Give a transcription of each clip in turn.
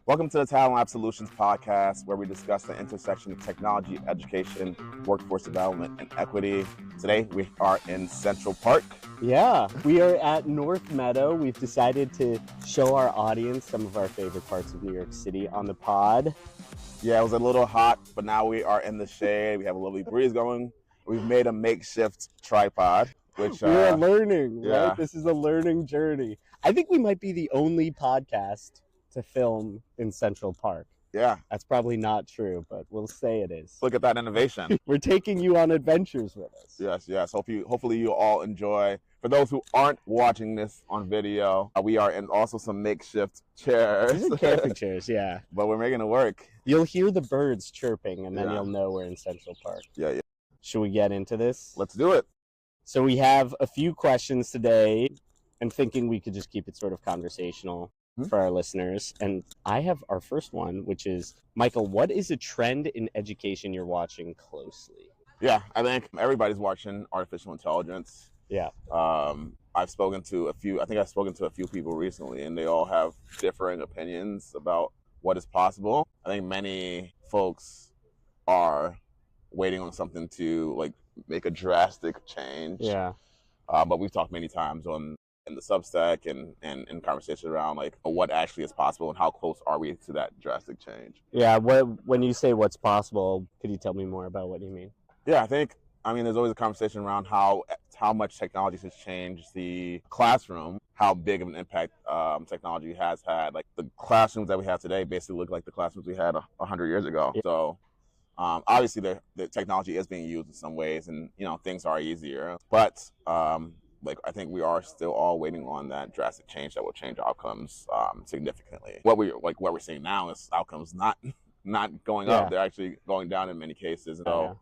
Welcome to the Talent Lab Solutions podcast, where we discuss the intersection of technology, education, workforce development, and equity. Today, we are in Central Park. Yeah, we are at North Meadow. We've decided to show our audience some of our favorite parts of New York City on the pod. Yeah, it was a little hot, but now we are in the shade. We have a lovely breeze going. We've made a makeshift tripod, which we're learning, yeah. Right? This is a learning journey. I think we might be the only podcast to film in Central Park. Yeah. That's probably not true, but we'll say it is. Look at that innovation. We're taking you on adventures with us. Yes. Hopefully you all enjoy. For those who aren't watching this on video, we are in also some makeshift chairs. These are camping chairs, yeah. But we're making it work. You'll hear the birds chirping, and then you'll know we're in Central Park. Yeah. Should we get into this? Let's do it. So we have a few questions today. I'm thinking we could just keep it sort of conversational for our listeners. And I have our first one, which is, Michael, what is a trend in education you're watching closely? Yeah, I think everybody's watching artificial intelligence. Yeah. I've spoken to a few people recently, and they all have differing opinions about what is possible. I think many folks are waiting on something to make a drastic change. Yeah. But we've talked many times in the Substack and in conversations around what actually is possible and how close are we to that drastic change. Yeah. When you say what's possible, could you tell me more about what you mean? Yeah, there's always a conversation around how much technology has changed the classroom, how big of an impact technology has had. Like the classrooms that we have today basically look like the classrooms we had 100 years ago. Yeah. So obviously the technology is being used in some ways, and things are easier. But I think we are still all waiting on that drastic change that will change outcomes significantly. What we're seeing now is outcomes not going up; they're actually going down in many cases. So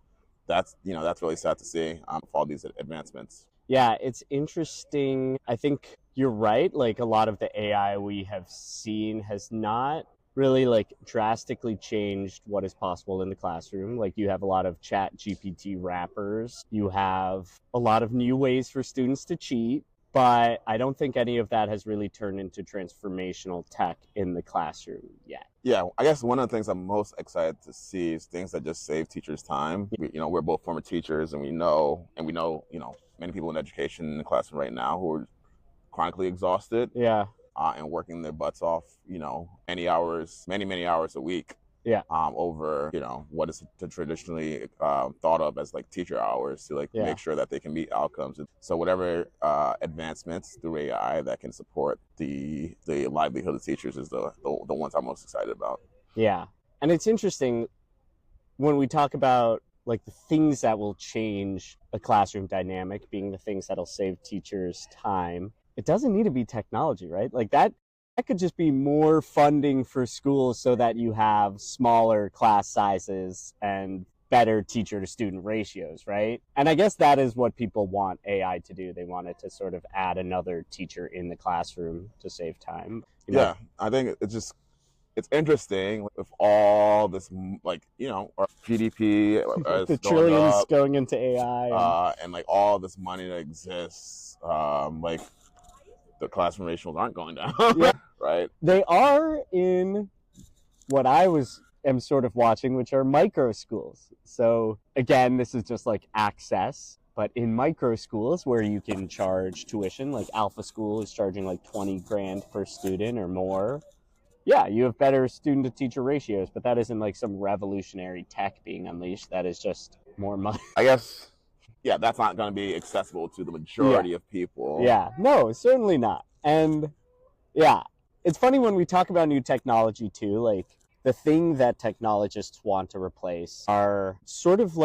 that's really sad to see for all these advancements. Yeah, it's interesting. I think you're right. Like a lot of the AI we have seen has not really drastically changed what is possible in the classroom. Like you have a lot of ChatGPT wrappers. You have a lot of new ways for students to cheat, but I don't think any of that has really turned into transformational tech in the classroom yet. Yeah, I guess one of the things I'm most excited to see is things that just save teachers time. We're both former teachers, and we know, many people in education in the classroom right now who are chronically exhausted. Yeah. And working their butts off, many hours a week. Yeah. Over, what is traditionally thought of as teacher hours to make sure that they can meet outcomes. So whatever advancements through AI that can support the livelihood of teachers is the ones I'm most excited about. Yeah. And it's interesting when we talk about the things that will change a classroom dynamic being the things that'll save teachers time. It doesn't need to be technology, right? That could just be more funding for schools so that you have smaller class sizes and better teacher to student ratios, right? And I guess that is what people want AI to do. They want it to sort of add another teacher in the classroom to save time. Yeah, I think it's interesting with all this, our GDP the trillions going into AI, and all this money that exists, the classroom ratios aren't going down. Yeah. Right? They are in what I am sort of watching, which are micro schools. So again, this is just access, but in micro schools where you can charge tuition, like Alpha School is charging $20,000 per student or more. Yeah, you have better student to teacher ratios, but that isn't some revolutionary tech being unleashed. That is just more money. I guess. Yeah, that's not going to be accessible to the majority of people. Yeah, no, certainly not. And yeah, it's funny when we talk about new technology too, the thing that technologists want to replace are sort of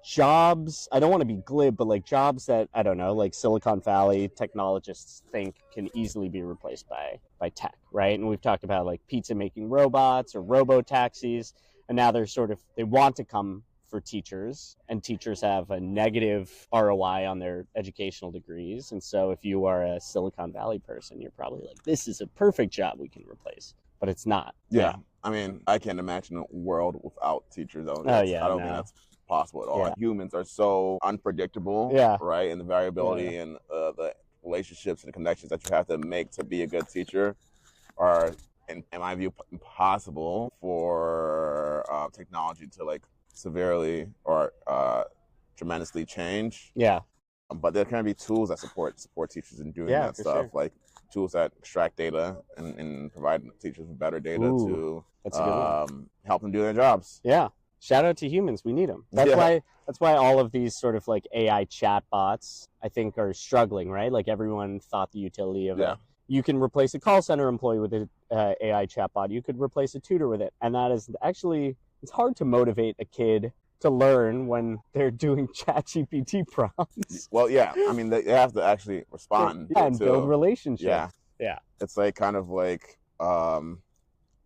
jobs. I don't want to be glib, but jobs that, I don't know, Silicon Valley technologists think can easily be replaced by tech, right? And we've talked about pizza making robots or robo-taxis, and now they want to come for teachers, and teachers have a negative ROI on their educational degrees. And so if you are a Silicon Valley person, you're probably this is a perfect job we can replace, but it's not. Yeah. I mean, I can't imagine a world without teachers. I don't think that's possible at all. Yeah. Humans are so unpredictable, right? And the variability and the relationships and the connections that you have to make to be a good teacher are in my view, impossible for technology to like severely or tremendously change. Yeah. But there can be tools that support teachers in doing Yeah, that for stuff, sure. like tools that extract data and provide teachers with better data Ooh, to that's a good one. help them do their jobs. Yeah. Shout out to humans. We need them. That's Yeah. why all of these sort of like AI chatbots, I think, are struggling, right? Like everyone thought the utility of Yeah. you can replace a call center employee with an AI chatbot. You could replace a tutor with it. And that is actually, it's hard to motivate a kid to learn when they're doing ChatGPT prompts. Well, yeah. I mean, they have to actually respond. Yeah, and build relationships. Yeah. Yeah. It's like kind of like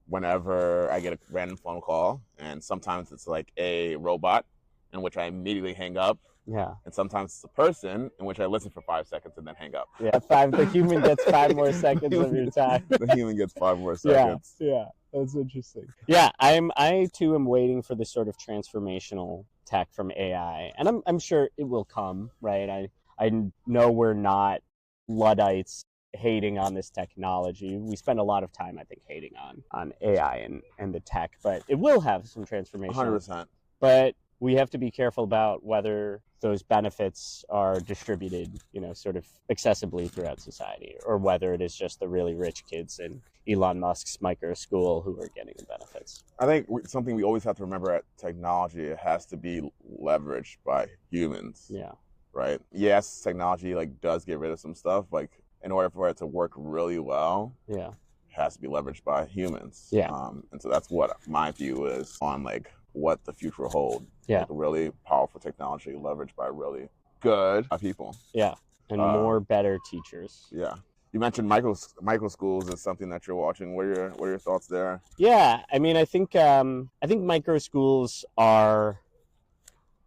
whenever I get a random phone call, and sometimes it's like a robot in which I immediately hang up. Yeah. And sometimes it's a person in which I listen for 5 seconds and then hang up. Yeah. The human gets 5 more seconds of your time. The human gets 5 more seconds. Yeah. That's interesting. Yeah, I too am waiting for this sort of transformational tech from AI, and I'm sure it will come, right? I know we're not Luddites hating on this technology. We spend a lot of time, I think, hating on AI and the tech, but it will have some transformation. 100%. But we have to be careful about whether those benefits are distributed, sort of accessibly throughout society, or whether it is just the really rich kids in Elon Musk's micro school who are getting the benefits. I think something we always have to remember at technology, it has to be leveraged by humans. Yeah. Right? Yes, technology like does get rid of some stuff. Like in order for it to work really well, yeah, it has to be leveraged by humans. Yeah. And so that's what my view is on like what the future will hold. Yeah. Like really powerful technology leveraged by really good people. Yeah. And more better teachers. Yeah. You mentioned micro schools is something that you're watching. What are your thoughts there? Yeah, I mean, I think micro schools are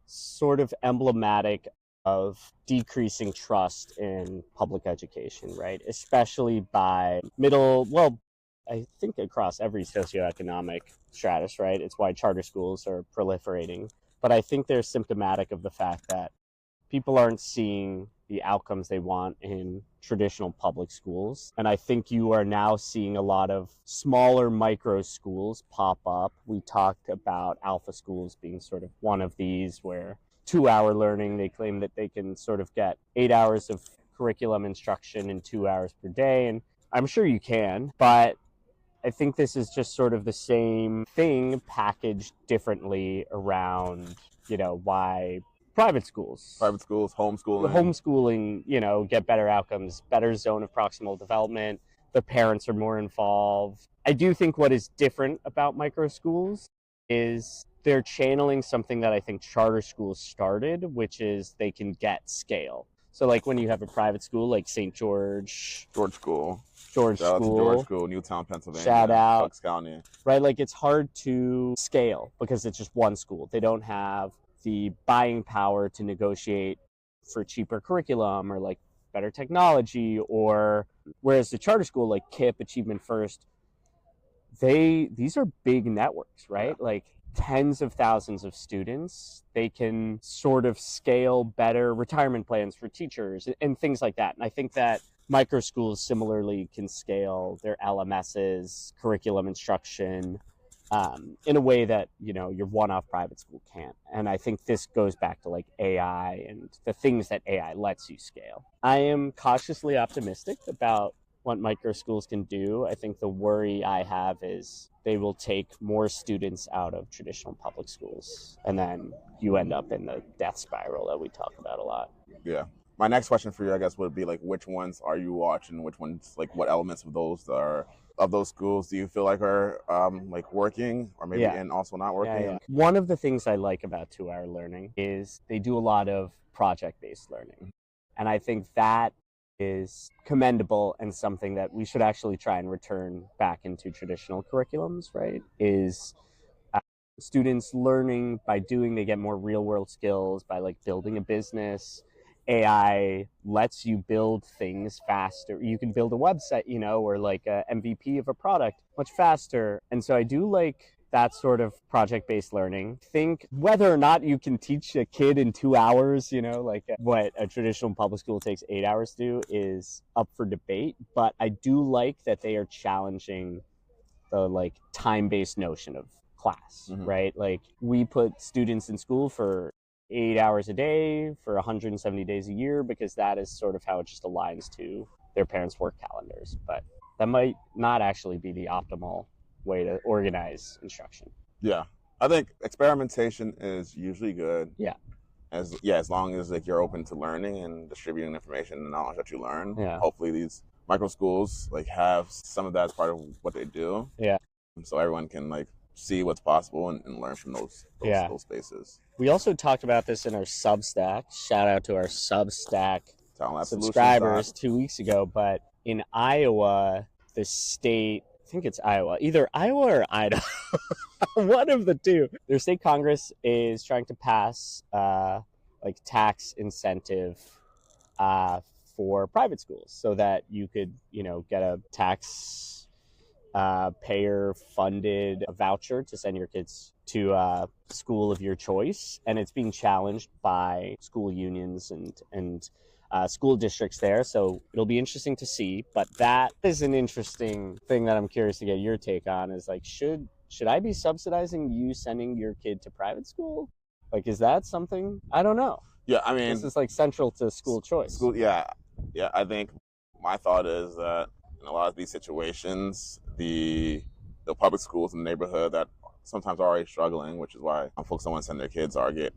sort of emblematic of decreasing trust in public education, right? Especially by I think across every socioeconomic stratus, right? It's why charter schools are proliferating. But I think they're symptomatic of the fact that people aren't seeing the outcomes they want in traditional public schools. And I think you are now seeing a lot of smaller micro schools pop up. We talked about alpha schools being sort of one of these, where 2-hour learning, they claim that they can sort of get 8 hours of curriculum instruction in 2 hours per day. And I'm sure you can, but I think this is just sort of the same thing packaged differently around, why private schools, homeschooling, get better outcomes, better zone of proximal development. The parents are more involved. I do think what is different about micro schools is they're channeling something that I think charter schools started, which is they can get scale. So like when you have a private school like St. George School, Newtown, Pennsylvania. Shout out. Bucks County. Right, like it's hard to scale because it's just one school. They don't have the buying power to negotiate for cheaper curriculum or like better technology, or whereas the charter school like KIPP, Achievement First, these are big networks, right? Yeah. Like tens of thousands of students. They can sort of scale better retirement plans for teachers and things like that. And I think that micro schools similarly can scale their LMSs, curriculum instruction, in a way that, your one-off private school can't. And I think this goes back to like AI and the things that AI lets you scale. I am cautiously optimistic about what micro schools can do. I think the worry I have is they will take more students out of traditional public schools. And then you end up in the death spiral that we talk about a lot. Yeah. My next question for you, I guess, would be like, which ones are you watching? Which ones, like, what elements of those schools do you feel like are like working, or maybe and also not working? Yeah. One of the things I like about 2-hour learning is they do a lot of project-based learning, and I think that is commendable and something that we should actually try and return back into traditional curriculums. Right? Is students learning by doing? They get more real-world skills by like building a business. AI lets you build things faster. You can build a website, or like a MVP of a product much faster. And so I do like that sort of project-based learning. Think whether or not you can teach a kid in 2 hours, like what a traditional public school takes 8 hours to do is up for debate. But I do like that they are challenging the like time-based notion of class, Mhm. right? Like we put students in school for 8 hours a day for 170 days a year because that is sort of how it just aligns to their parents' work calendars. But that might not actually be the optimal way to organize instruction. Yeah, I think experimentation is usually good. Yeah. As long as like you're open to learning and distributing information and knowledge that you learn. Yeah. Hopefully, these micro schools like have some of that as part of what they do. Yeah. So everyone can like see what's possible and learn from those spaces. We also talked about this in our Substack. Shout out to our Substack subscribers 2 weeks ago. But in Iowa, the state, I think it's Iowa, either Iowa or Idaho, one of the two. Their state Congress is trying to pass like tax incentive for private schools so that you could, get a tax payer funded voucher to send your kids to a school of your choice, and it's being challenged by school unions and school districts there, so it'll be interesting to see. But that is an interesting thing that I'm curious to get your take on, is like, should I be subsidizing you sending your kid to private school? Like, is that something? I don't know. Yeah, I mean, this is like central to school choice. Yeah, I think my thought is that in a lot of these situations, the public schools in the neighborhood that sometimes are already struggling, which is why folks don't want to send their kids, or get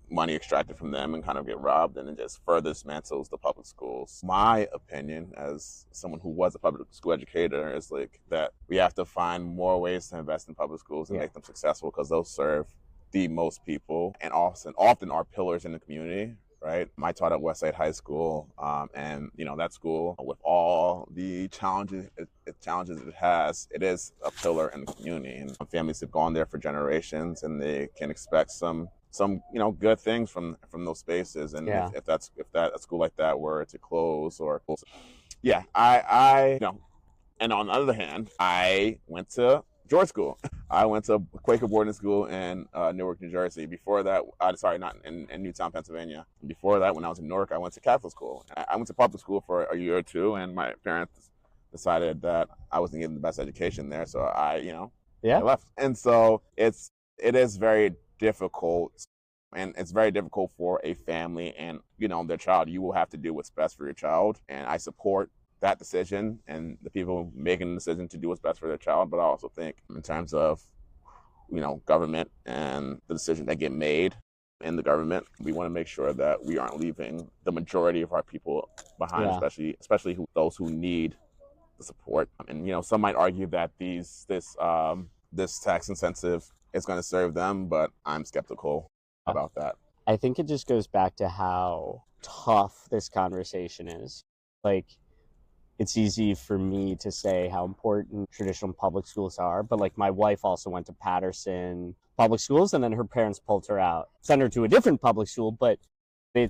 money extracted from them and kind of get robbed, and it just further dismantles the public schools. My opinion, as someone who was a public school educator, is like that we have to find more ways to invest in public schools and make them successful, because those serve the most people and often are pillars in the community. Right. I taught at Westside High School, and that school, with all the challenges it has, it is a pillar in the community, and families have gone there for generations, and they can expect some good things from those spaces. And if a school like that were to close, and on the other hand, I went to George School. I went to Quaker boarding school in Newark, New Jersey. Before that, not in Newtown, Pennsylvania. Before that, when I was in Newark, I went to Catholic school. I went to public school for a year or two, and my parents decided that I wasn't getting the best education there, so I left. And so it is very difficult, and it's very difficult for a family and their child. You will have to do what's best for your child, and I support that decision and the people making the decision to do what's best for their child. But I also think in terms of government and the decisions that get made in the government, we want to make sure that we aren't leaving the majority of our people behind, especially those who need the support. And some might argue that this tax incentive is going to serve them, but I'm skeptical about that. I think it just goes back to how tough this conversation is. Like, it's easy for me to say how important traditional public schools are, but like my wife also went to Patterson public schools, and then her parents pulled her out, sent her to a different public school. But I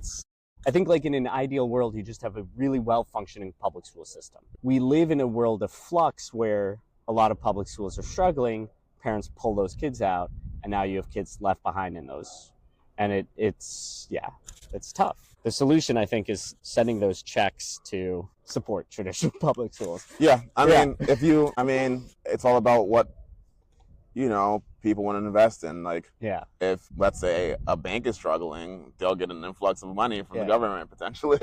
think like in an ideal world, you just have a really well-functioning public school system. We live in a world of flux where a lot of public schools are struggling, parents pull those kids out, and now you have kids left behind in those. And it's tough. The solution, I think, is sending those checks to support traditional public schools. Yeah, I mean, it's all about what people want to invest in. Like, if let's say a bank is struggling, they'll get an influx of money from the government potentially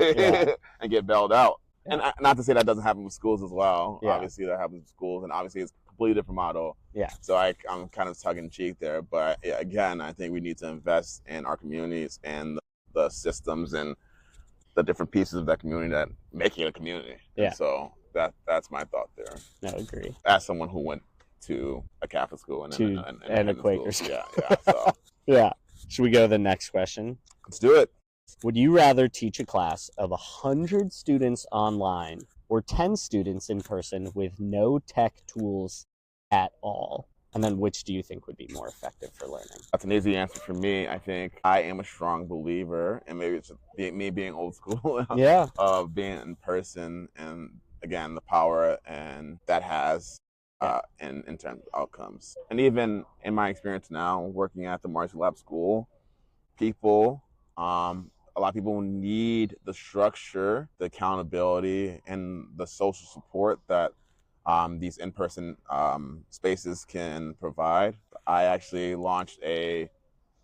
and get bailed out. And not to say that doesn't happen with schools as well. Obviously, that happens with schools, and obviously it's a completely different model. So I'm kind of tongue in cheek there, but again, I think we need to invest in our communities and the systems and the different pieces of that community that make it a community. And so that's my thought there. No, agree. As someone who went to a Catholic school and a Quaker school. So. Should we go to the next question? Let's do it. Would you rather teach a class of 100 students online or 10 students in person with no tech tools at all? And then which do you think would be more effective for learning? That's an easy answer for me. I think I am a strong believer, and maybe it's me being old school, of being in person, and again, the power and that has in terms of outcomes. And even in my experience now, working at the Marcy Lab School, a lot of people need the structure, the accountability, and the social support that these in-person spaces can provide. I actually launched a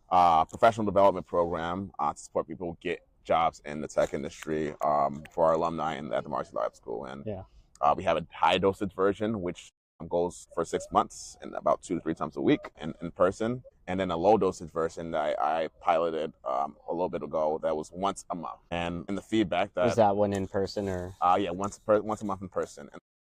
professional development program to support people get jobs in the tech industry for our alumni at the Marcy Lab School. And Yeah. we have a high dosage version, which goes for 6 months and about 2 to 3 times a week in person. And then a low dosage version that I piloted a little bit ago that was once a month. And in the feedback that Was that one in person or? yeah, once a month in person.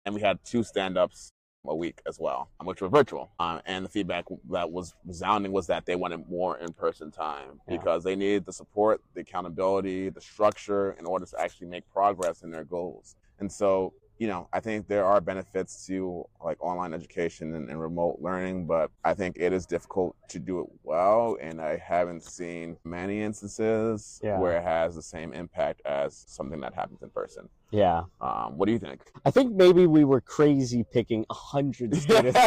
And we had 2 stand-ups a week as well, which were virtual. And the feedback that was resounding was that they wanted more in-person time because they needed the support, the accountability, the structure in order to actually make progress in their goals. And so, you know, I think there are benefits to like online education and remote learning, but I think it is difficult to do it well. And I haven't seen many instances where it has the same impact as something that happens in person. Yeah. What do you think? I think maybe we were crazy picking 100 students.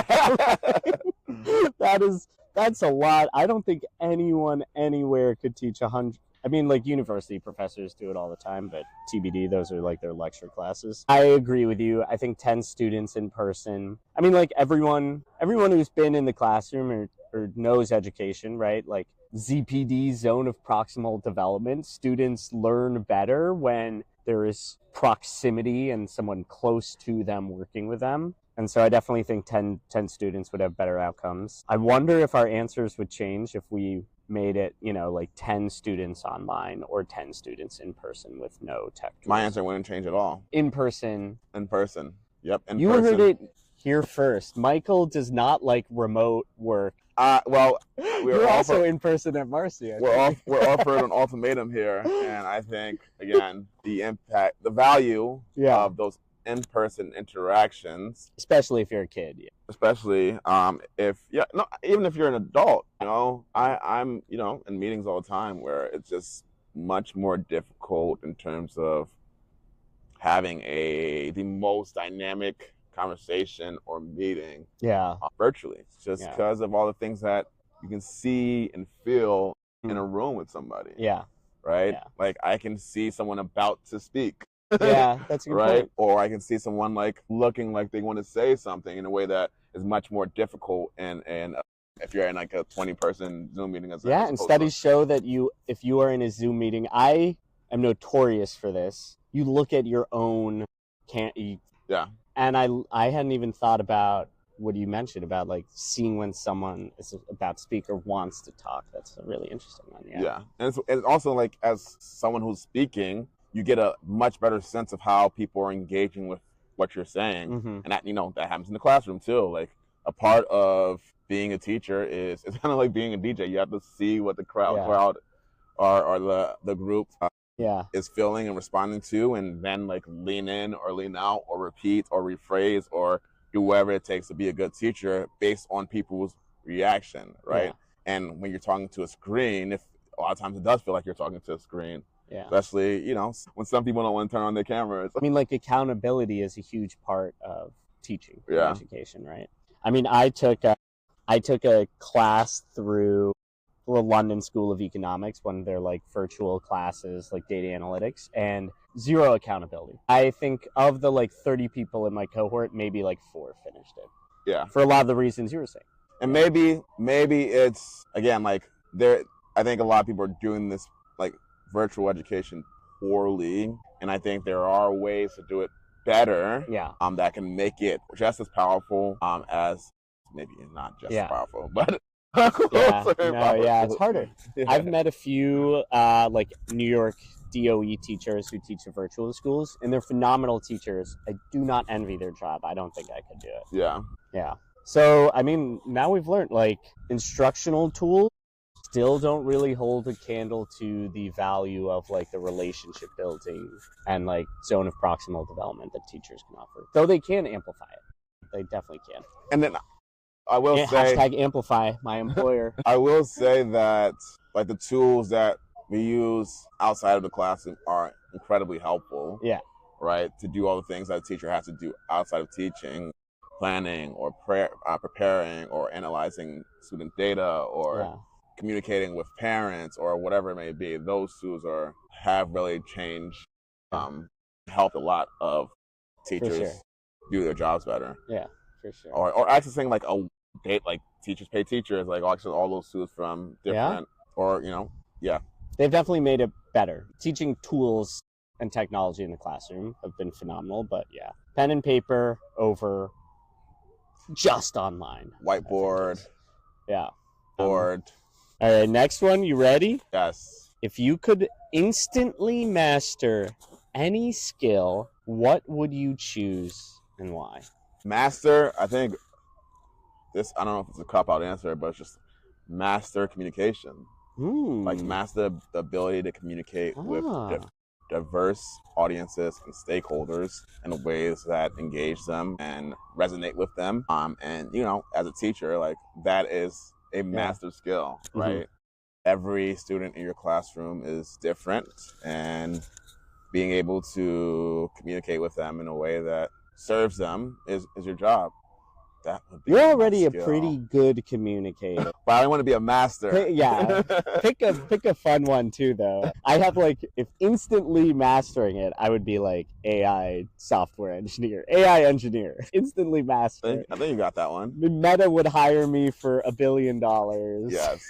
That's a lot. I don't think anyone anywhere could teach 100. I mean, like university professors do it all the time, but TBD, those are like their lecture classes. I agree with you. I think 10 students in person. I mean, like everyone who's been in the classroom or knows education, right? Like ZPD, zone of proximal development, students learn better when there is proximity and someone close to them working with them. And so I definitely think 10 students would have better outcomes. I wonder if our answers would change if we made it, you know, like 10 students online or 10 students in person with no tech tools. My answer wouldn't change at all. In person. In person. Yep. You heard it here first. Michael does not like remote work. Well, we're also in person at Marcy. We're offered an ultimatum here, and I think again the impact, the value of those in-person interactions, especially if you're a kid. Yeah. Especially even if you're an adult, you know, I'm you know in meetings all the time where it's just much more difficult in terms of having the most dynamic conversation or meeting virtually, just because of all the things that you can see and feel in a room with somebody. Right. Like I can see someone about to speak. That's a good point. Or I can see someone like looking like they want to say something in a way that is much more difficult and if you're in like a 20-person Zoom meeting. And studies show that if you are in a Zoom meeting, I am notorious for this. You look at your own and I hadn't even thought about what you mentioned about like seeing when someone is about to speak or wants to talk. That's a really interesting one. And also like as someone who's speaking, you get a much better sense of how people are engaging with what you're saying. And that, you know, that happens in the classroom too. Like a part of being a teacher it's kind of like being a DJ. You have to see what the crowd or the group is feeling and responding to, and then like lean in or lean out or repeat or rephrase or do whatever it takes to be a good teacher based on people's reaction, right? And when you're talking to a screen, if a lot of times it does feel like you're talking to a screen. Especially, you know, when some people don't want to turn on their cameras. I mean, like accountability is a huge part of teaching and education, right? I mean, I took a class through the London School of Economics, one of their like virtual classes, like data analytics, and zero accountability. I think of the like 30 people in my cohort, maybe like 4 finished it. For a lot of the reasons you were saying. And maybe it's again like I think a lot of people are doing this like virtual education poorly, and I think there are ways to do it better that can make it just as powerful as maybe not just as powerful, but it's harder. I've met a few like New York DOE teachers who teach at virtual schools, and they're phenomenal teachers. I do not envy their job. I don't think I could do it. So I mean, now we've learned like instructional tools still don't really hold a candle to the value of like the relationship building and like zone of proximal development that teachers can offer. Though they can amplify it. They definitely can. And then I will say #amplify my employer. I will say that like the tools that we use outside of the classroom are incredibly helpful. Right? To do all the things that a teacher has to do outside of teaching, planning or preparing or analyzing student data or communicating with parents or whatever it may be. Those tools have really changed, helped a lot of teachers do their jobs better. Yeah, for sure. Or accessing like a date, like teachers pay teachers, like accessing all those tools from different, or yeah. They've definitely made it better. Teaching tools and technology in the classroom have been phenomenal, but yeah, pen and paper over just online. Whiteboard. Yeah. Board. All right, next one. You ready? Yes. If you could instantly master any skill, what would you choose and why? Master, I think this, I don't know if it's a cop-out answer, but it's just master communication. Like master the ability to communicate with diverse audiences and stakeholders in ways that engage them and resonate with them. And as a teacher, like that is a master skill, right? Every student in your classroom is different, and being able to communicate with them in a way that serves them is your job. That would be. You're already a pretty good communicator. But I want to be a master. Yeah. Pick a fun one too, though. I have if instantly mastering it, I would be like AI software engineer, AI engineer. Instantly master. I think you got that one. Meta would hire me for $1 billion. Yes.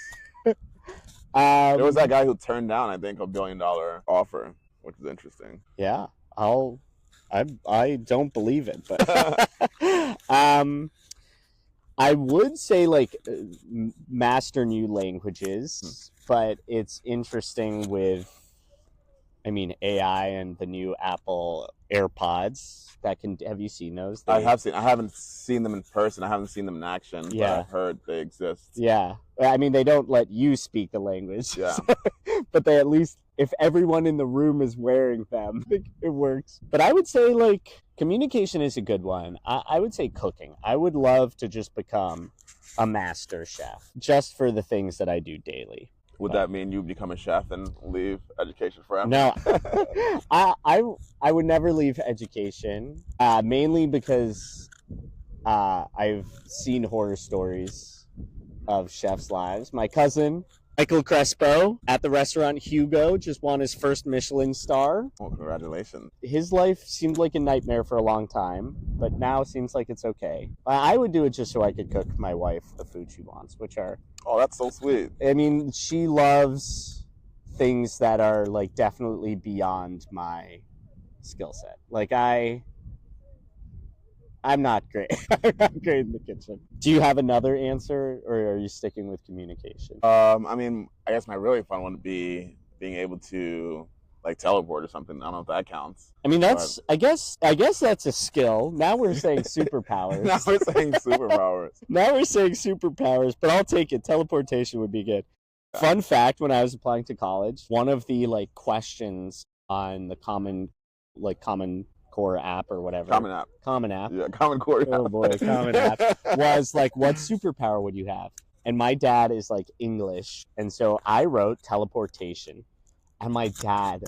There was that guy who turned down, I think, $1 billion offer, which is interesting. Yeah, I don't believe it, but I would say master new languages, but it's interesting with, AI and the new Apple AirPods that can. Have you seen those? I haven't seen them in person. I haven't seen them in action. But I've heard they exist. Yeah, they don't let you speak the language. Yeah, but they at least. If everyone in the room is wearing them, I think it works. But I would say communication is a good one. I would say cooking. I would love to just become a master chef just for the things that I do daily. Would that mean you become a chef and leave education forever? No, I would never leave education, mainly because I've seen horror stories of chefs' lives. My cousin, Michael Crespo, at the restaurant Hugo, just won his first Michelin star. Well, congratulations. His life seemed like a nightmare for a long time, but now seems like it's okay. I would do it just so I could cook my wife the food she wants, which are... Oh, that's so sweet. She loves things that are, definitely beyond my skill set. I'm not great. I'm not great in the kitchen. Do you have another answer, or are you sticking with communication? I guess my really fun one would be being able to teleport or something. I don't know if that counts. I guess that's a skill. Now we're saying superpowers. Now we're saying superpowers, but I'll take it. Teleportation would be good. Yeah. Fun fact: when I was applying to college, one of the questions on the Common Core app or whatever. Common app. Yeah, Common Core app. Oh boy, Common app was what superpower would you have? And my dad is English, and so I wrote teleportation, and my dad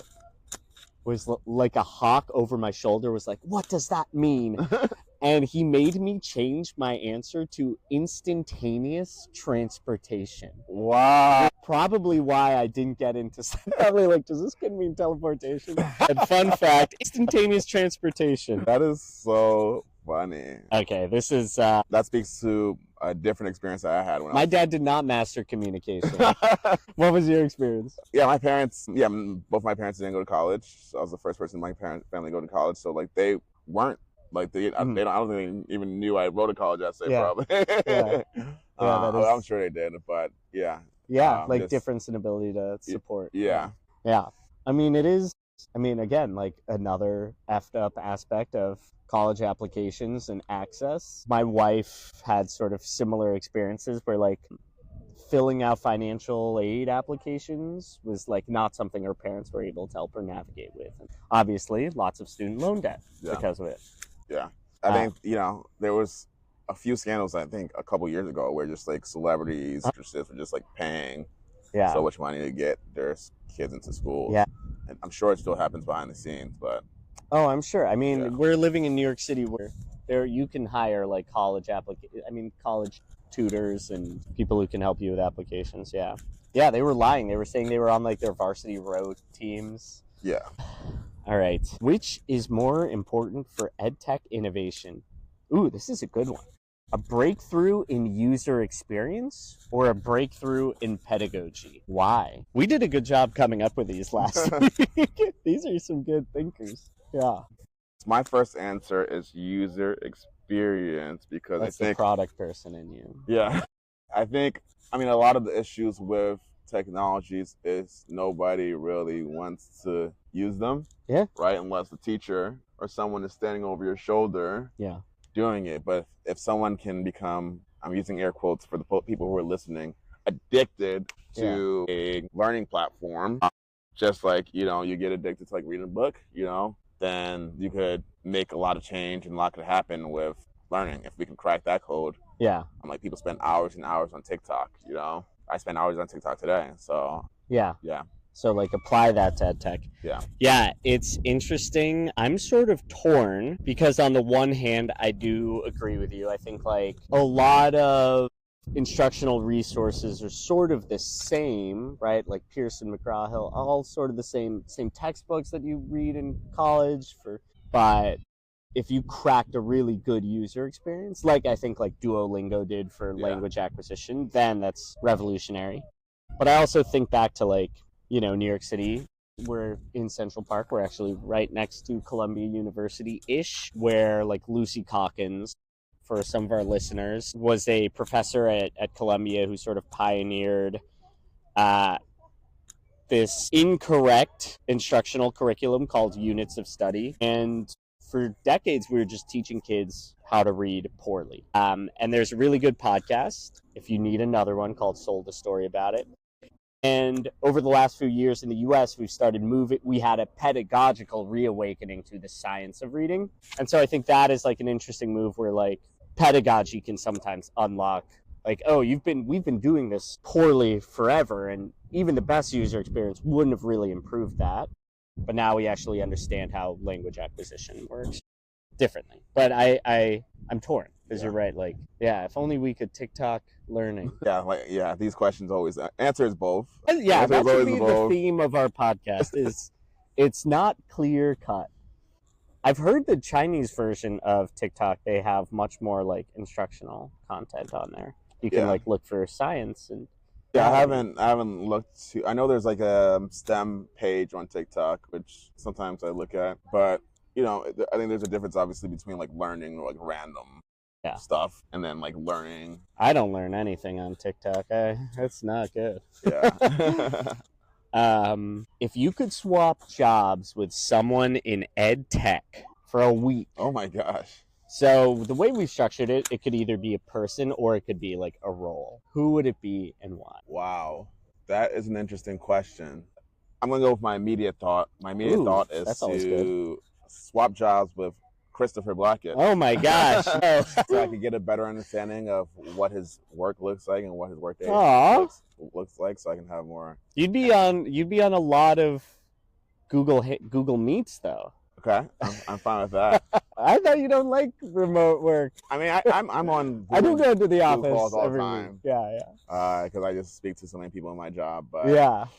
was like a hawk over my shoulder, was like, "What does that mean?" And he made me change my answer to instantaneous transportation. Wow. Probably why I didn't get into probably does this kid mean teleportation? And fun fact, instantaneous transportation. That is so funny. Okay, this is that speaks to a different experience that I had when my dad did not master communication. What was your experience? Yeah, both my parents didn't go to college. So I was the first person in my family to go to college. So they weren't I don't think they even knew I wrote a college essay. Probably. Yeah. I'm sure they did, but yeah. Yeah, difference in ability to support. Yeah. Yeah. It is. Again, another effed up aspect of college applications and access. My wife had sort of similar experiences where filling out financial aid applications was not something her parents were able to help her navigate with. And obviously, lots of student loan debt because of it. Yeah. I think, there was a few scandals, I think, a couple years ago where just celebrities were just paying so much money to get their kids into school. Yeah. And I'm sure it still happens behind the scenes, but. Oh, I'm sure. We're living in New York City where you can hire college college tutors and people who can help you with applications. Yeah. Yeah, they were lying. They were saying they were on their varsity row teams. Yeah. All right. Which is more important for EdTech innovation? Ooh, this is a good one. A breakthrough in user experience or a breakthrough in pedagogy? Why? We did a good job coming up with these last week. These are some good thinkers. Yeah. My first answer is user experience because That's I think the product person in you. yeah, I mean, a lot of the issues with technologies is nobody really wants to use them. Yeah. Right? Unless the teacher or someone is standing over your shoulder Yeah. doing it. But if someone can become, I'm using air quotes for the people who are listening, addicted to a learning platform, just like, you get addicted to like reading a book, then you could make a lot of change and a lot could happen with learning if we can crack that code. Yeah. I'm like, people spend hours and hours on TikTok, I spend hours on TikTok today. So Yeah. yeah. So like apply that to EdTech. Yeah. Yeah, it's interesting. I'm sort of torn because on the one hand, I do agree with you. I think like a lot of instructional resources are sort of the same, right? Like Pearson, McGraw-Hill, all sort of the same textbooks that you read in college but if you cracked a really good user experience, like I think like Duolingo did for language acquisition, then that's revolutionary. But I also think back to like, New York City. We're in Central Park. We're actually right next to Columbia University-ish, where like Lucy Calkins, for some of our listeners, was a professor at Columbia who sort of pioneered this incorrect instructional curriculum called units of study. And for decades, we were just teaching kids how to read poorly. And there's a really good podcast, if you need another one, called Sold a Story About It. And over the last few years in the US, we've started we had a pedagogical reawakening to the science of reading. And so I think that is like an interesting move where like pedagogy can sometimes unlock like, oh, we've been doing this poorly forever. And even the best user experience wouldn't have really improved that. But now we actually understand how language acquisition works differently. But I'm torn because you're right. Like, yeah, if only we could TikTok learning. These questions always answer is both. Yeah, that should be the theme of our podcast is it's not clear cut. I've heard the Chinese version of TikTok, they have much more like instructional content on there. You can like look for science and I haven't looked I know there's like a STEM page on TikTok, which sometimes I look at, but I think there's a difference obviously between like learning or like random stuff and then like learning. I don't learn anything on TikTok. That's not good. Yeah. If you could swap jobs with someone in ed tech for a week. Oh my gosh. So the way we've structured it, it could either be a person or it could be like a role. Who would it be and why? Wow. That is an interesting question. I'm going to go with my immediate thought. My immediate thought is to swap jobs with Christopher Blackett. Oh my gosh. So I could get a better understanding of what his work looks like and what his work day looks like, so I can have more. You'd be on a lot of Google Meets though. Okay, I'm fine with that. I thought you don't like remote work. I mean, I'm on Google, I do go to the office calls all every the time. Week. Yeah. Because I just speak to so many people in my job. But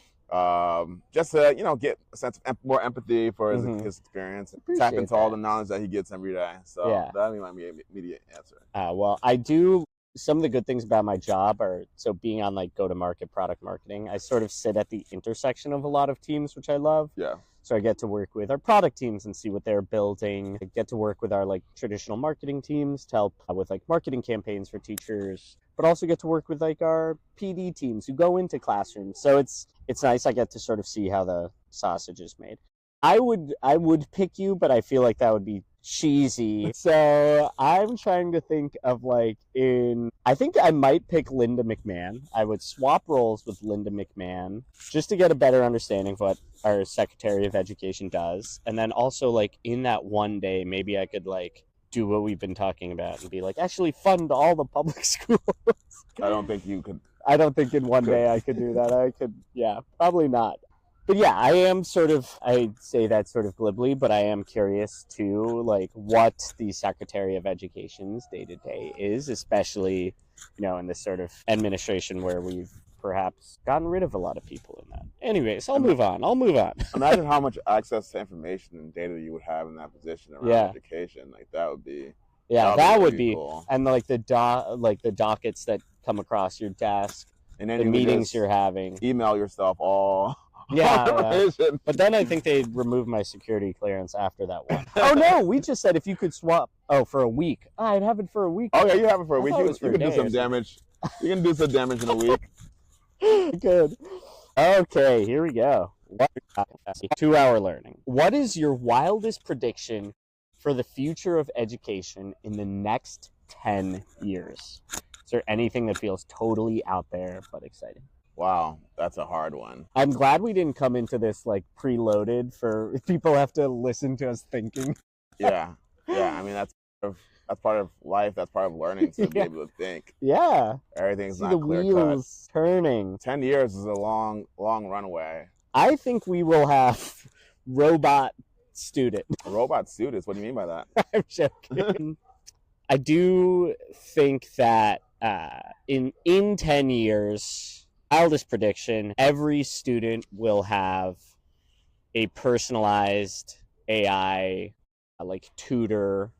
just to get a sense of more empathy for his experience, tap into all the knowledge that he gets every day. So that'd be my immediate answer. Well, I do. Some of the good things about my job are being on like go-to-market product marketing. I sort of sit at the intersection of a lot of teams, which I love. Yeah. So I get to work with our product teams and see what they're building. I get to work with our like traditional marketing teams to help with like marketing campaigns for teachers, but also get to work with like our PD teams who go into classrooms. So it's nice. I get to sort of see how the sausage is made. I would pick you, but I feel like that would be cheesy. So I'm trying to think of I think I might pick Linda McMahon. I would swap roles with Linda McMahon just to get a better understanding of what our Secretary of Education does. And then also like in that one day, maybe I could like do what we've been talking about and be like, actually fund all the public schools. I don't think you could. I don't think in one day I could do that. I could, probably not. But yeah, I am I say that sort of glibly, but I am curious too, like what the Secretary of Education's day-to-day is, especially, in this sort of administration where we've perhaps gotten rid of a lot of people in that. Anyways, I'll move on. Imagine how much access to information and data you would have in that position around education. Like that would be that would be cool. And like the dockets that come across your desk, and then the meetings you're having. Email yourself all. Yeah. But then I think they'd remove my security clearance after that one. Oh no, we just said if you could swap for a week. I'd have it for a week. Oh yeah, you have it for a week. You can do some days. damage. You can do some damage in a week. Good. Okay, here we go. 2-hour learning. What is your wildest prediction for the future of education in the next 10 years? Is there anything that feels totally out there but exciting? Wow, that's a hard one. I'm glad we didn't come into this like preloaded for people have to listen to us thinking. Yeah. I mean, that's part of life. That's part of learning to be able to think. Yeah. Everything's See not the clear wheels cut. turning. 10 years is a long runaway. I think we will have robot student. Robot students? What do you mean by that? I'm joking. I do think that in 10 years, wildest prediction, every student will have a personalized AI like tutor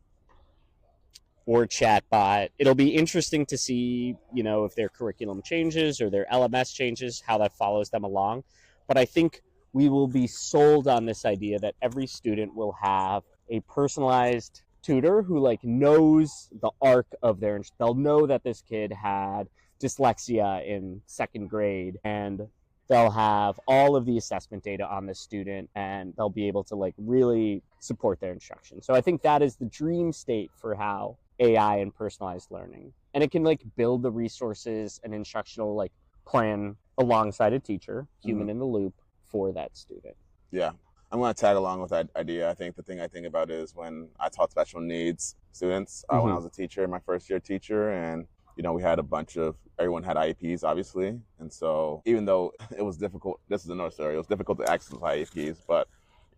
or chatbot. It'll be interesting to see, if their curriculum changes or their LMS changes, how that follows them along. But I think we will be sold on this idea that every student will have a personalized tutor who like knows the arc of they'll know that this kid had dyslexia in 2nd grade, and they'll have all of the assessment data on the student, and they'll be able to like really support their instruction. So I think that is the dream state for how AI and personalized learning, and it can like build the resources and instructional like plan alongside a teacher, human in the loop, for that student. Yeah, I'm going to tag along with that idea. I think the thing I think about is when I taught special needs students when I was a teacher, my first year teacher, and we had everyone had IEPs, obviously. And so even though it was difficult, this is another story, it was difficult to access IEPs,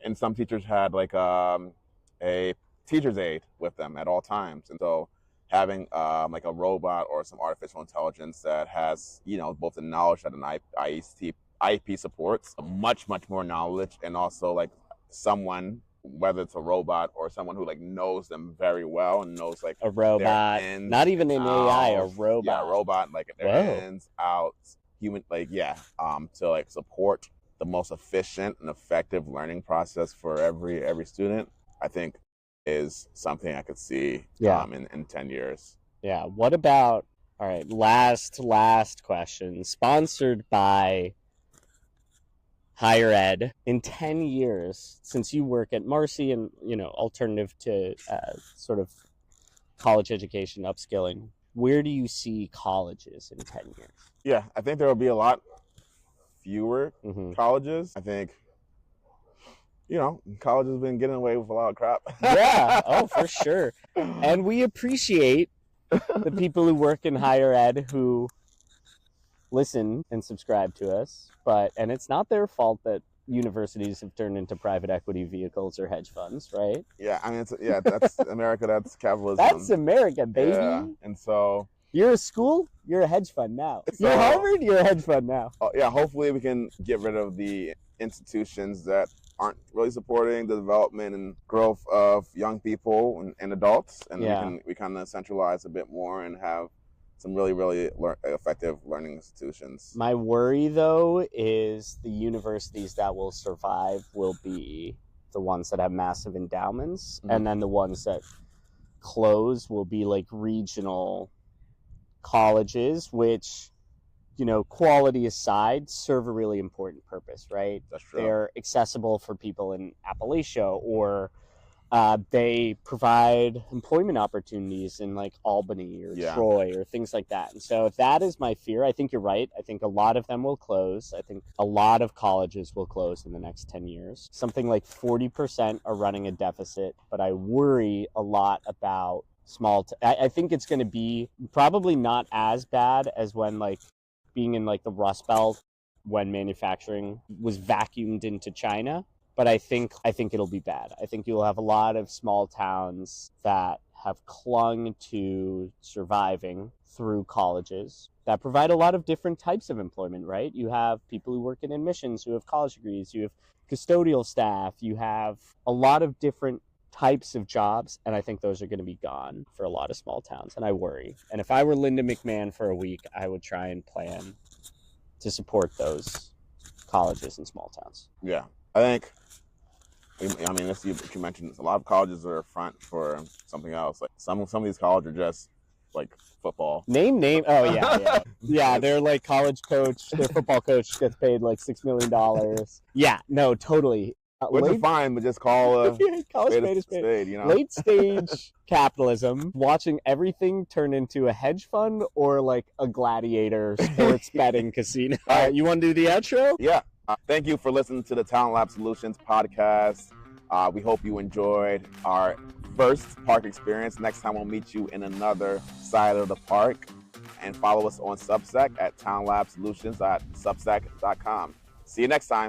and some teachers had like a teacher's aide with them at all times. And so having like a robot or some artificial intelligence that has, both the knowledge that an IEP supports, much more knowledge, and also like someone, whether it's a robot or someone who like knows them very well and knows like a robot, not even an AI, a robot. Yeah, a robot, like their ins, outs, human, to like support the most efficient and effective learning process for every student, I think is something I could see in 10 years. Yeah. What about, all right, last question, sponsored by higher ed. In 10 years, since you work at Marcy and, alternative to sort of college education, upskilling, where do you see colleges in 10 years? Yeah, I think there will be a lot fewer colleges. I think, college has been getting away with a lot of crap. Yeah, oh, for sure. And we appreciate the people who work in higher ed who listen and subscribe to us, and it's not their fault that universities have turned into private equity vehicles or hedge funds, right? Yeah, I mean, that's America, that's capitalism. That's America, baby. Yeah, and so you're a school, you're a hedge fund now. You're Harvard, you're a hedge fund now. Yeah, hopefully we can get rid of the institutions that aren't really supporting the development and growth of young people and adults, and we kind of centralize a bit more and have some really effective learning institutions. My worry, though, is the universities that will survive will be the ones that have massive endowments, and then the ones that close will be like regional colleges, which, quality aside, serve a really important purpose, right? That's true. They're accessible for people in Appalachia, or they provide employment opportunities in like Albany or Troy or things like that. And so that is my fear. I think you're right. I think a lot of them will close. I think a lot of colleges will close in the next 10 years. Something like 40% are running a deficit, but I worry a lot about I think it's going to be probably not as bad as when like being in like the Rust Belt when manufacturing was vacuumed into China. But I think it'll be bad. I think you'll have a lot of small towns that have clung to surviving through colleges that provide a lot of different types of employment, right? You have people who work in admissions who have college degrees, you have custodial staff, you have a lot of different types of jobs, and I think those are going to be gone for a lot of small towns, and I worry. And if I were Linda McMahon for a week, I would try and plan to support those colleges in small towns. Yeah, I think. I mean, as you mentioned, a lot of colleges are front for something else. Like some of these colleges are just like football. Name. Oh yeah. They're like college coach. Their football coach gets paid like $6 million. Yeah, no, totally. Which is fine, but just call a spade. You know? Late stage capitalism, watching everything turn into a hedge fund or like a gladiator sports betting casino. You want to do the outro? Yeah. Thank you for listening to the Talent Lab Solutions podcast. We hope you enjoyed our first park experience. Next time we'll meet you in another side of the park. And follow us on Substack at talentlabsolutions@substack.com. See you next time.